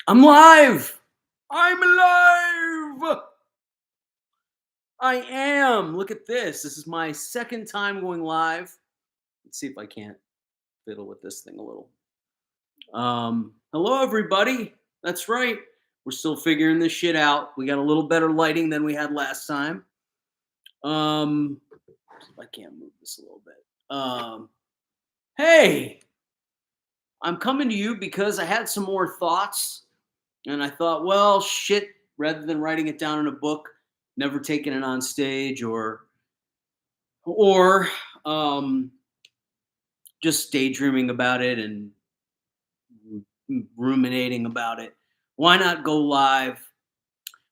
I'm live. I'm live. I am. Look at this. This is my second time going live. Let's see if I can't fiddle with this thing a little. Hello everybody. That's right. We're still figuring this shit out. We got a little better lighting than we had last time. See if I can't move this a little bit. Hey, I'm coming to you because I had some more thoughts. And I thought, well, shit, rather than writing it down in a book, never taking it on stage or um, just daydreaming about it and ruminating about it. Why not go live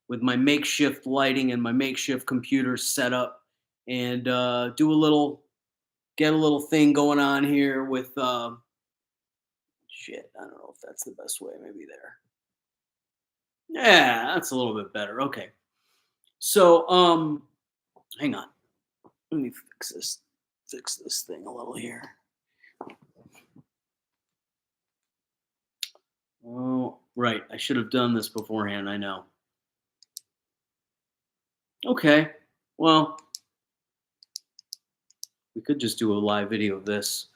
with my makeshift lighting and my makeshift computer set up and get a little thing going on here with shit. I don't know if that's the best way. Maybe there. Yeah, that's a little bit better. Okay. So, hang on. Let me fix this thing a little here. Oh, right. I should have done this beforehand. I know. Okay. Well, we could just do a live video of this.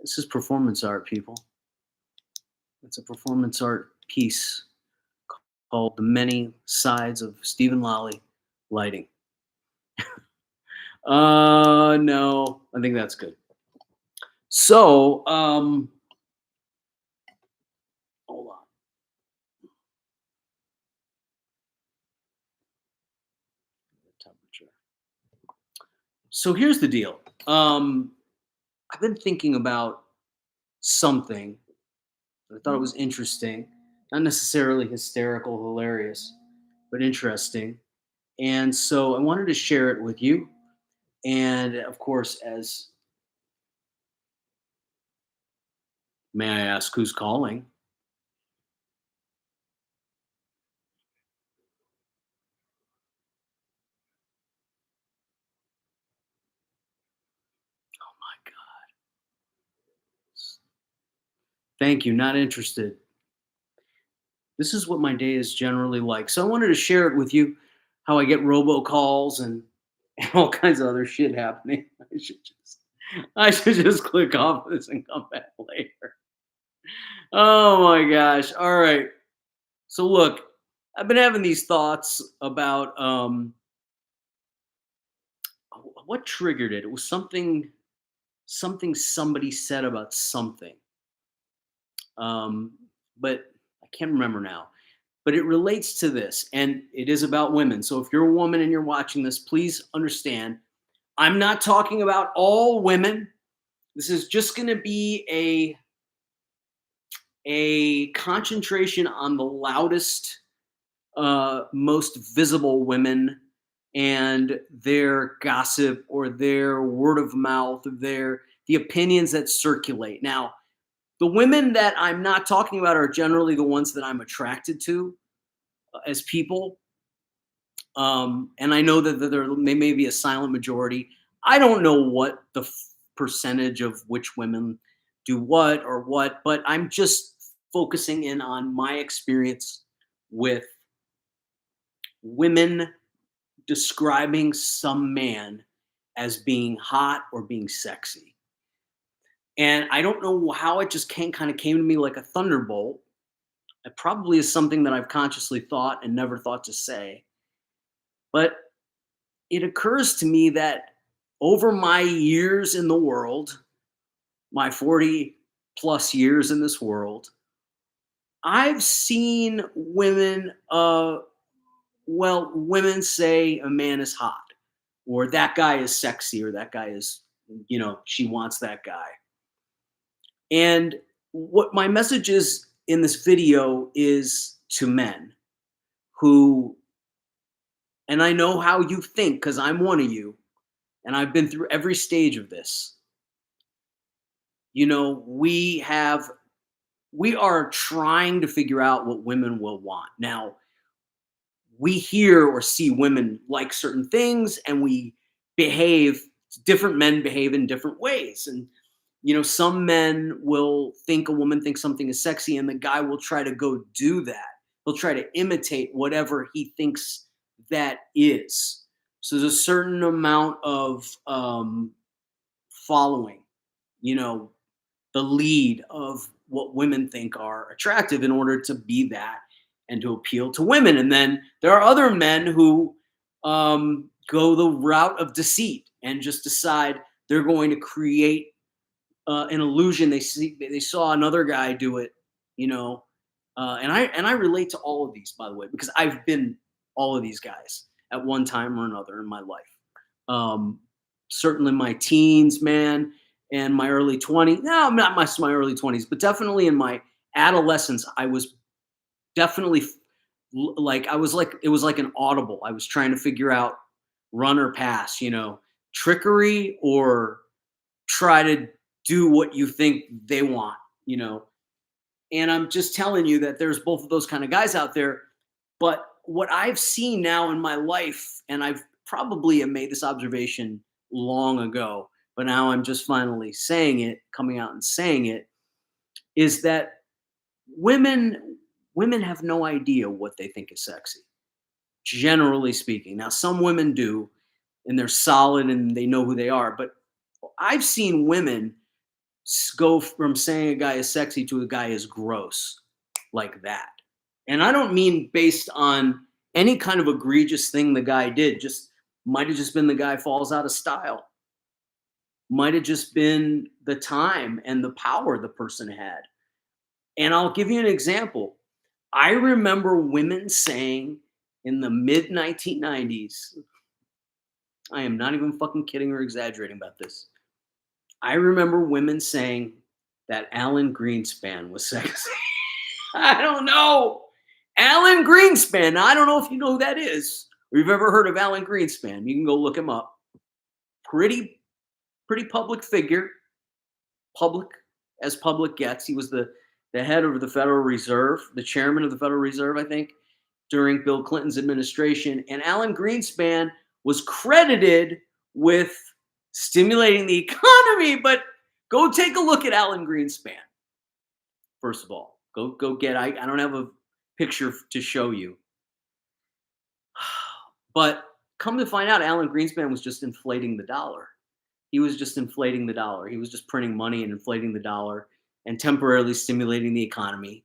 This is performance art, people. It's a performance art piece called "The Many Sides of Stephen Lolli Lighting." No, I think that's good. So, hold on. Temperature. So here's the deal. I've been thinking about something. I thought it was interesting, not necessarily hysterical, hilarious, but interesting. And so I wanted to share it with you. And of course, as may I ask who's calling? Oh my God. Thank you. Not interested. This is what my day is generally like. So I wanted to share it with you how I get robocalls and all kinds of other shit happening. I should just click off this and come back later. Oh my gosh. All right. So look, I've been having these thoughts about what triggered it. It was something somebody said about something. Um, but I can't remember now. But it relates to this, and it is about women. So if you're a woman and you're watching this, please understand I'm not talking about all women. This is just going to be a concentration on the loudest, most visible women and their gossip or their word of mouth, the opinions that circulate. Now, the women that I'm not talking about are generally the ones that I'm attracted to as people. And I know that there may be a silent majority. I don't know what the percentage of which women do what or what, but I'm just focusing in on my experience with women describing some man as being hot or being sexy. And I don't know how it just kind of came to me like a thunderbolt. It probably is something that I've consciously thought and never thought to say. But it occurs to me that over my years in the world, my 40 plus years in this world, I've seen women say a man is hot, or that guy is sexy, or that guy is, she wants that guy. And what my message is in this video is to men who, and I know how you think because I'm one of you, and I've been through every stage of this. We are trying to figure out what women will want. Now, we hear or see women like certain things, and different men behave in different ways. And Some men will think a woman thinks something is sexy, and the guy will try to go do that. He'll try to imitate whatever he thinks that is. So there's a certain amount of following, you know, the lead of what women think are attractive in order to be that and to appeal to women. And then there are other men who go the route of deceit and just decide they're going to create an illusion. They saw another guy do it, you know. And I relate to all of these, by the way, because I've been all of these guys at one time or another in my life. Um, Certainly my teens, man, and my early 20s. No, not my early 20s, but definitely in my adolescence, I was definitely like I was like it was like an audible. I was trying to figure out run or pass, trickery or try to do what you think they want, you know. And I'm just telling you that there's both of those kind of guys out there. But what I've seen now in my life, and I've probably have made this observation long ago, but now I'm just finally saying it, coming out and saying it, is that women women have no idea what they think is sexy, generally speaking. Now some women do, and they're solid and they know who they are, but I've seen women go from saying a guy is sexy to a guy is gross like that. And I don't mean based on any kind of egregious thing the guy did. Just might have just been the guy falls out of style. Might have just been the time and the power the person had. And I'll give you an example. I remember women saying in the mid 1990s, I am not even fucking kidding or exaggerating about this. I remember women saying that Alan Greenspan was sexy. I don't know. Alan Greenspan. Now, I don't know if you know who that is or you've ever heard of Alan Greenspan. You can go look him up. Pretty, pretty public figure. Public as public gets. He was the head of the Federal Reserve, the chairman of the Federal Reserve, I think, during Bill Clinton's administration. And Alan Greenspan was credited with stimulating the economy. But go take a look at Alan Greenspan. First of all, go get. I don't have a picture to show you, but come to find out, Alan Greenspan was just inflating the dollar. He was just inflating the dollar. He was just printing money and inflating the dollar and temporarily stimulating the economy.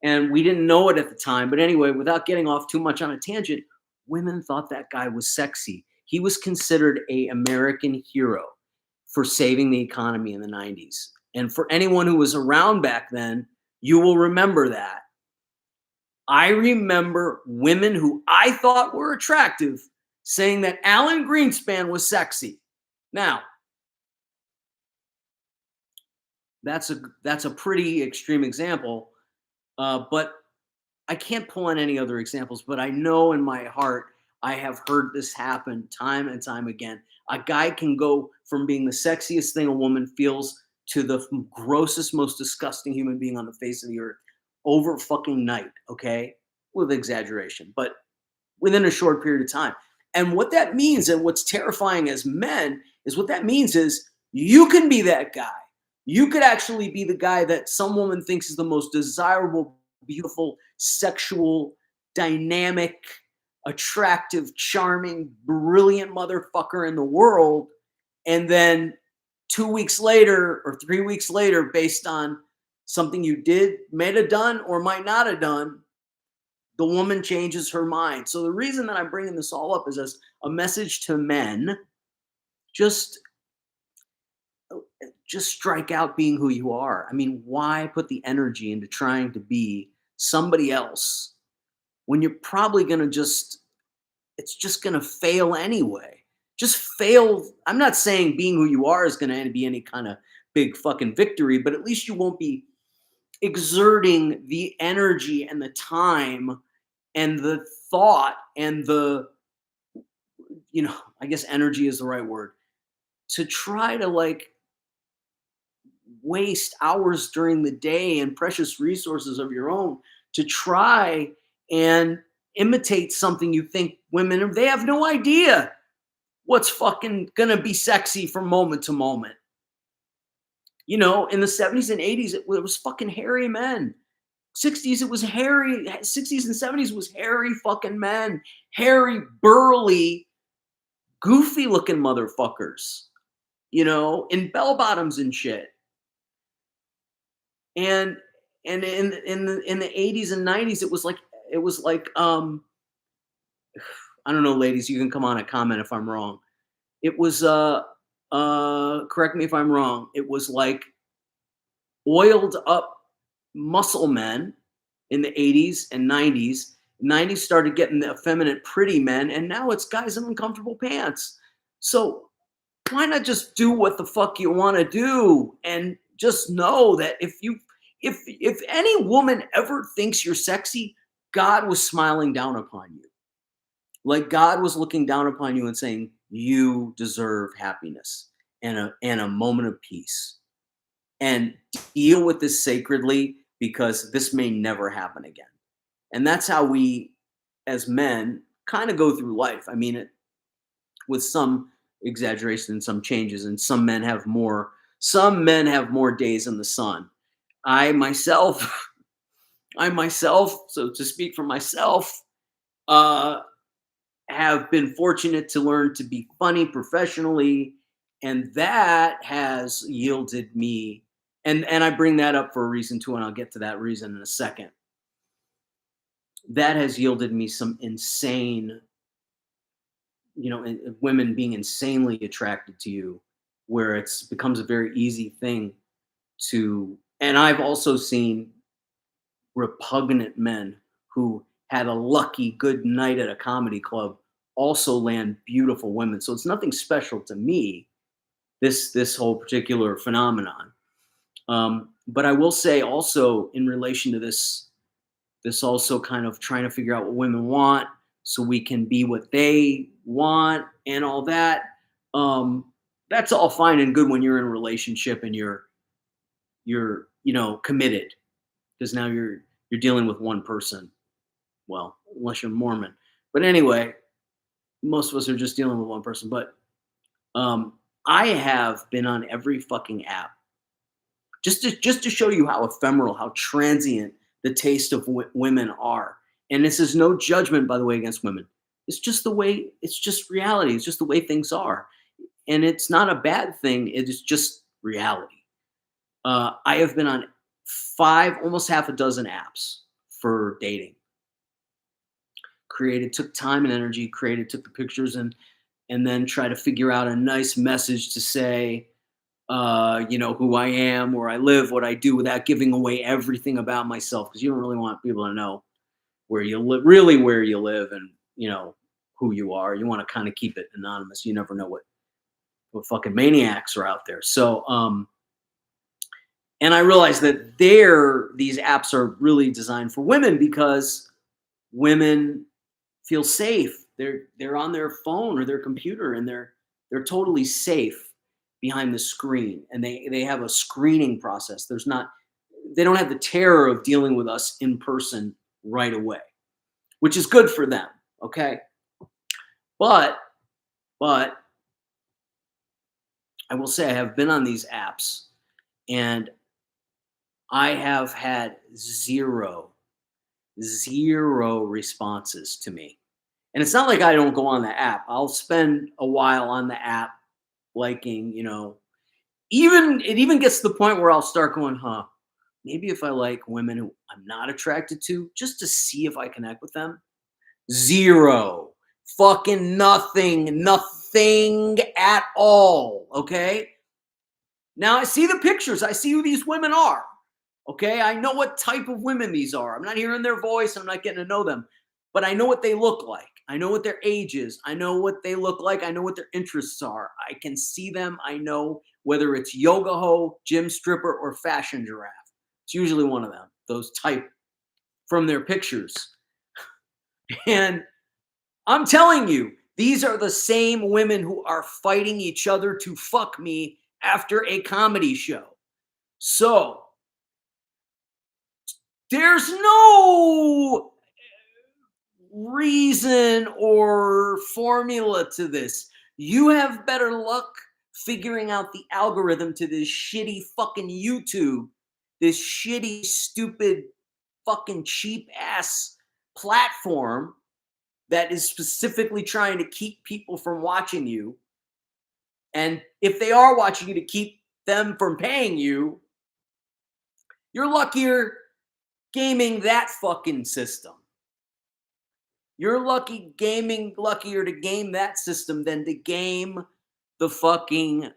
And we didn't know it at the time. But anyway, without getting off too much on a tangent, women thought that guy was sexy. He was considered a American hero for saving the economy in the 90s. And for anyone who was around back then, you will remember that. I remember women who I thought were attractive saying that Alan Greenspan was sexy. Now, that's a pretty extreme example, but I can't pull on any other examples. But I know in my heart I have heard this happen time and time again. A guy can go from being the sexiest thing a woman feels to the grossest, most disgusting human being on the face of the earth over fucking night, okay? With exaggeration, but within a short period of time. And what that means, and what's terrifying as men, is what that means is you can be that guy. You could actually be the guy that some woman thinks is the most desirable, beautiful, sexual, dynamic, attractive, charming, brilliant motherfucker in the world. And then 2 weeks later or 3 weeks later, based on something you did, might have done, or might not have done, the woman changes her mind. So the reason that I'm bringing this all up is as a message to men: just strike out being who you are. I mean, why put the energy into trying to be somebody else when you're probably going to it's just going to fail anyway. Just fail. I'm not saying being who you are is going to be any kind of big fucking victory, but at least you won't be exerting the energy and the time and the thought and I guess energy is the right word, to try to waste hours during the day and precious resources of your own to try and imitate something you think women, they have no idea what's fucking gonna be sexy from moment to moment. You know, in the 70s and 80s, it was fucking hairy men. 60s, it was hairy. 60s and 70s was hairy fucking men. Hairy, burly, goofy looking motherfuckers, you know, in bell bottoms and shit. And in the 80s and 90s, it was like I don't know, ladies, you can come on and comment if I'm wrong. It was correct me if I'm wrong. It was like oiled up muscle men in the 80s and 90s. 90s started getting the effeminate pretty men, and now it's guys in uncomfortable pants. So why not just do what the fuck you want to do and just know that if any woman ever thinks you're sexy, God was smiling down upon you. Like God was looking down upon you and saying, you deserve happiness and a moment of peace. And deal with this sacredly because this may never happen again. And that's how we, as men, kind of go through life. I mean, with some exaggeration and some changes, and some men have more. Some men have more days in the sun. I myself, I myself, so to speak for myself, uh, have been fortunate to learn to be funny professionally, and that has yielded me. And I bring that up for a reason too, and I'll get to that reason in a second. That has yielded me some insane, women being insanely attracted to you, where it's becomes a very easy thing to. And I've also seen repugnant men who had a lucky good night at a comedy club also land beautiful women. So it's nothing special to me, this whole particular phenomenon. But I will say also in relation to this also kind of trying to figure out what women want so we can be what they want and all that. Um, that's all fine and good when you're in a relationship and you're committed, because now you're dealing with one person. Well, unless you're Mormon. But anyway, most of us are just dealing with one person. But I have been on every fucking app just to show you how ephemeral, how transient the taste of women are. And this is no judgment, by the way, against women. It's just the way. It's just reality. It's just the way things are, and it's not a bad thing. It is just reality. I have been on five, almost half a dozen apps for dating. Created, took time and energy, created, took the pictures, and then try to figure out a nice message to say, who I am, where I live, what I do, without giving away everything about myself, because you don't really want people to know where you live, really where you live, and who you are. You want to kind of keep it anonymous. You never know what fucking maniacs are out there. So, and I realized that these apps are really designed for women because women feel safe. They're on their phone or their computer, and they're totally safe behind the screen, and they have a screening process. They don't have the terror of dealing with us in person right away, which is good for them. Okay, but but I will say I have been on these apps, and I have had zero responses to me. And it's not like I don't go on the app. I'll spend a while on the app liking, even it even gets to the point where I'll start going, huh, maybe if I like women who I'm not attracted to, just to see if I connect with them. Zero. Fucking nothing. Nothing at all. Okay. Now I see the pictures. I see who these women are. Okay. I know what type of women these are. I'm not hearing their voice. I'm not getting to know them, but I know what they look like. I know what their age is. I know what they look like. I know what their interests are. I can see them. I know whether it's yoga hoe, gym stripper, or fashion giraffe. It's usually one of them, those type from their pictures. And I'm telling you, these are the same women who are fighting each other to fuck me after a comedy show. So there's no reason or formula to this. You have better luck figuring out the algorithm to this shitty fucking YouTube, this shitty, stupid, fucking cheap ass platform that is specifically trying to keep people from watching you. And if they are watching you, to keep them from paying you, you're luckier gaming that fucking system. You're luckier to game that system than to game the fucking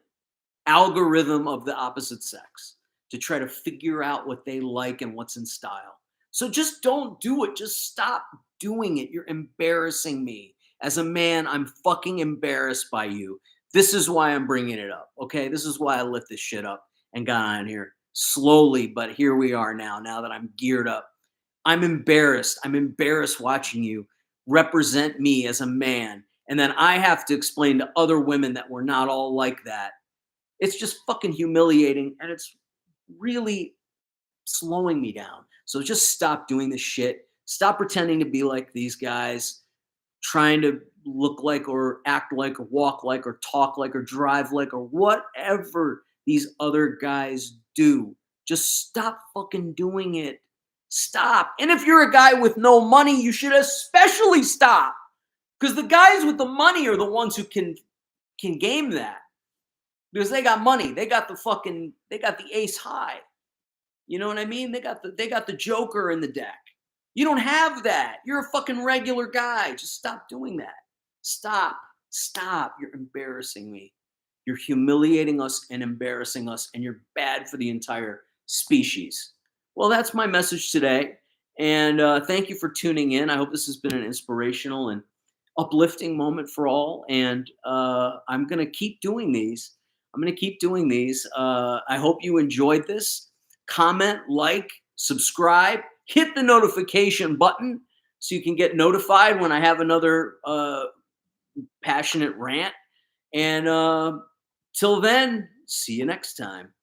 algorithm of the opposite sex to try to figure out what they like and what's in style. So just don't do it. Just stop doing it. You're embarrassing me. As a man, I'm fucking embarrassed by you. This is why I'm bringing it up. Okay. This is why I lift this shit up and got on here slowly. But here we are now that I'm geared up. I'm embarrassed. I'm embarrassed watching you represent me as a man. And then I have to explain to other women that we're not all like that. It's just fucking humiliating, and it's really slowing me down. So just stop doing this shit. Stop pretending to be like these guys, trying to look like or act like or walk like or talk like or drive like or whatever these other guys do. Just stop fucking doing it. Stop. And if you're a guy with no money, you should especially stop. Because the guys with the money are the ones who can game that. Because they got money. They got the ace high. You know what I mean? They got the Joker in the deck. You don't have that. You're a fucking regular guy. Just stop doing that. Stop. Stop. You're embarrassing me. You're humiliating us and embarrassing us, and you're bad for the entire species. Well, that's my message today. And thank you for tuning in. I hope this has been an inspirational and uplifting moment for all. And I'm going to keep doing these. I hope you enjoyed this. Comment, like, subscribe, hit the notification button so you can get notified when I have another passionate rant. And till then, see you next time.